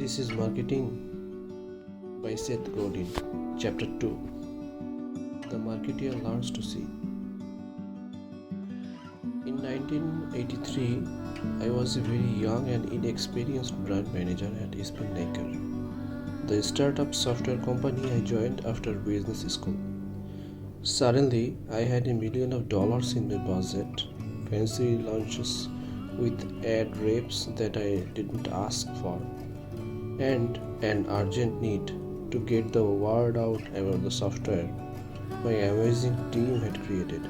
This is Marketing by Seth Godin, Chapter 2. The Marketeer Learns to See. In 1983, I was a very young and inexperienced brand manager at Spinnaker, the startup software company I joined after business school. Suddenly, I had $1 million in my budget, fancy lunches with ad reps that I didn't ask for, and an urgent need to get the word out about the software my amazing team had created.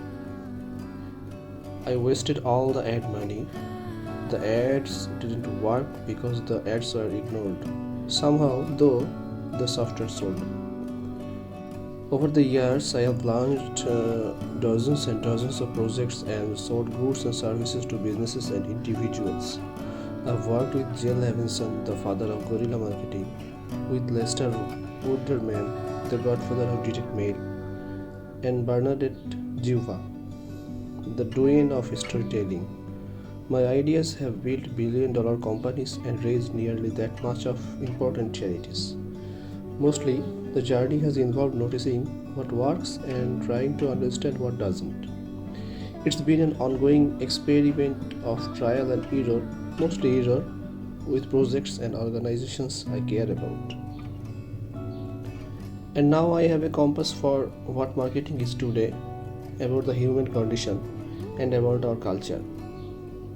I wasted all the ad money. The ads didn't work because the ads were ignored. Somehow, though, the software sold. Over the years, I have launched dozens and dozens of projects and sold goods and services to businesses and individuals. I've worked with Jill Levinson, the father of guerrilla marketing, with Lester Wunderman, the godfather of direct mail, and Bernadette Juva, the doyen of storytelling. My ideas have built billion-dollar companies and raised nearly that much of important charities. Mostly, the journey has involved noticing what works and trying to understand what doesn't. It's been an ongoing experiment of trial and error, mostly error, with projects and organizations I care about. And now I have a compass for what marketing is today, about the human condition, and about our culture.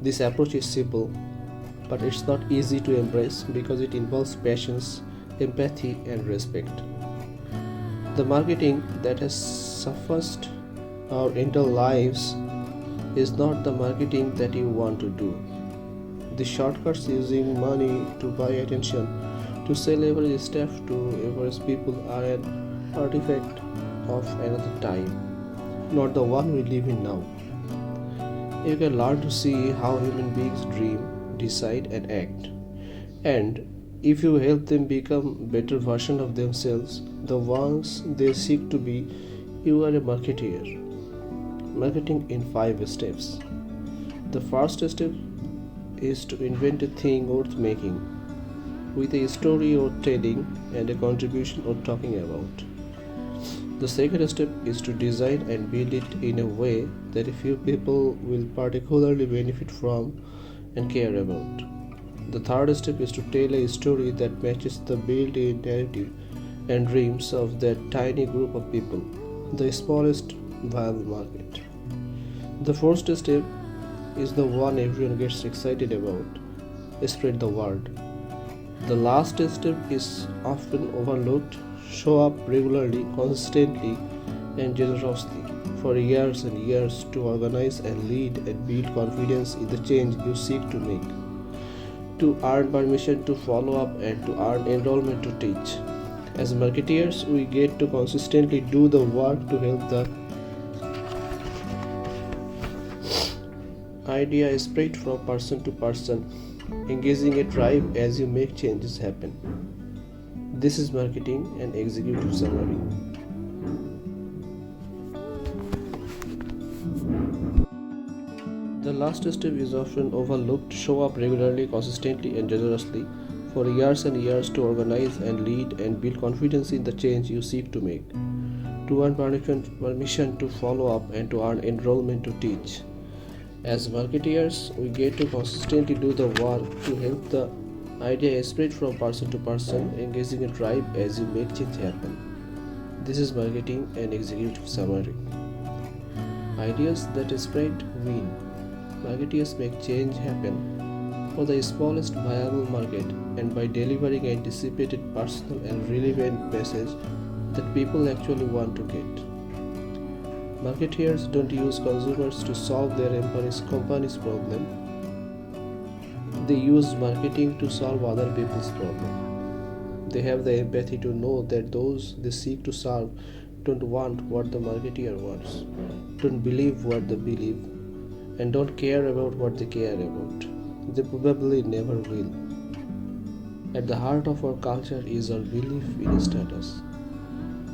This approach is simple, but it's not easy to embrace because it involves patience, empathy, and respect. The marketing that has suffused our entire lives is not the marketing that you want to do. The shortcuts using money to buy attention, to sell average stuff to average people are an artifact of another time, not the one we live in now. You can learn to see how human beings dream, decide, and act. And if you help them become better version of themselves, the ones they seek to be, you are a marketeer. Marketing in 5 steps. The first step is to invent a thing worth making, with a story worth telling and a contribution worth talking about. The second step is to design and build it in a way that a few people will particularly benefit from and care about. The third step is to tell a story that matches the built-in narrative and dreams of that tiny group of people, the smallest viable market. The fourth step is the one everyone gets excited about: spread the word. The last step is often overlooked: show up regularly, consistently, and generously for years and years to organize and lead and build confidence in the change you seek to make, to earn permission to follow up, and to earn enrollment to teach. As marketeers, we get to consistently do the work to help the idea spread from person to person, engaging a tribe as you make changes happen. This is marketing and executive summary. The last step is often overlooked: show up regularly, consistently, and generously for years and years to organize and lead and build confidence in the change you seek to make, to earn permission to follow up, and to earn enrollment to teach. As marketeers, we get to consistently do the work to help the idea spread from person to person, engaging a tribe as you make change happen. This is marketing and executive summary. Ideas that spread win. Marketeers make change happen for the smallest viable market and by delivering anticipated, personal, and relevant message that people actually want to get. Marketeers don't use consumers to solve their company's problem. They use marketing to solve other people's problem. They have the empathy to know that those they seek to serve don't want what the marketeer wants, don't believe what they believe, and don't care about what they care about. They probably never will. At the heart of our culture is our belief in status,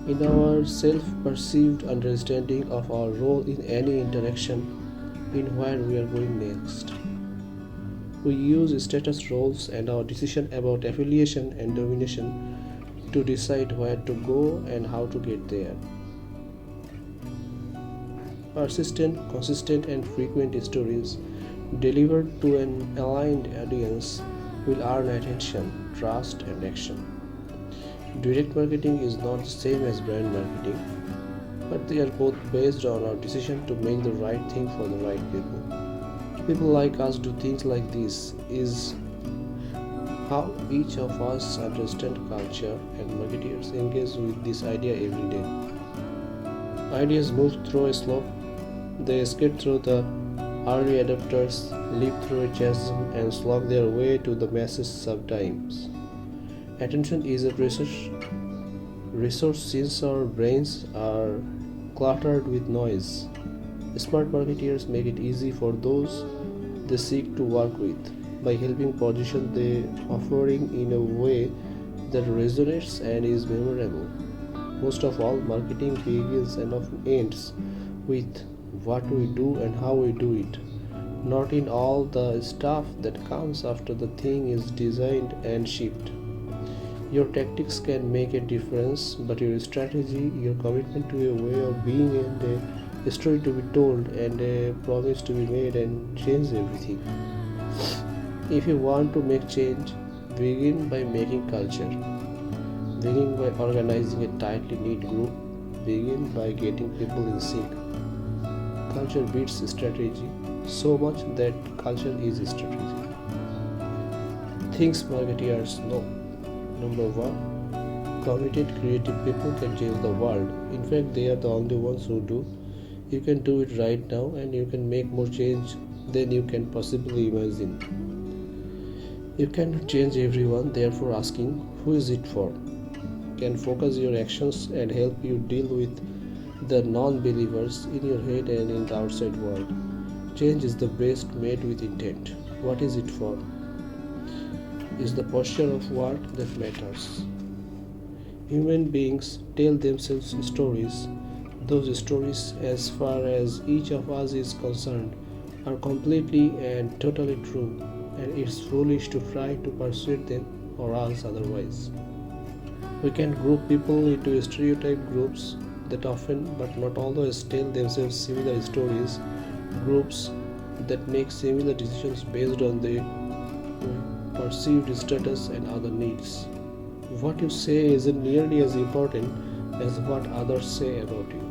in our self-perceived understanding of our role in any interaction, in where we are going next. We use status roles and our decision about affiliation and domination to decide where to go and how to get there. Persistent, consistent, and frequent stories delivered to an aligned audience will earn attention, trust, and action. Direct marketing is not the same as brand marketing, but they are both based on our decision to make the right thing for the right people. People like us do things like this is how each of us understand culture, and marketers engage with this idea every day. Ideas move through a slope, they escape through the early adopters, leap through a chasm, and slog their way to the masses sometimes. Attention is a resource since our brains are cluttered with noise. Smart marketers make it easy for those they seek to work with by helping position the offering in a way that resonates and is memorable. Most of all, marketing begins and often ends with what we do and how we do it, not in all the stuff that comes after the thing is designed and shipped. Your tactics can make a difference, but your strategy, your commitment to a way of being, and a story to be told, and a promise to be made, and change everything. If you want to make change, begin by making culture. Begin by organizing a tightly knit group. Begin by getting people in sync. Culture beats strategy so much that culture is strategy. Things marketers know. Number 1. Committed creative people can change the world. In fact, they are the only ones who do. You can do it right now and you can make more change than you can possibly imagine. You cannot change everyone, therefore asking, who is it for? Can focus your actions and help you deal with the non-believers in your head and in the outside world. Change is the best made with intent. What is it for? Is the posture of what that matters. Human beings tell themselves stories. Those stories, as far as each of us is concerned, are completely and totally true, and it's foolish to try to persuade them or us otherwise. We can group people into stereotype groups that often but not always tell themselves similar stories, groups that make similar decisions based on their perceived status and other needs. What you say isn't nearly as important as what others say about you.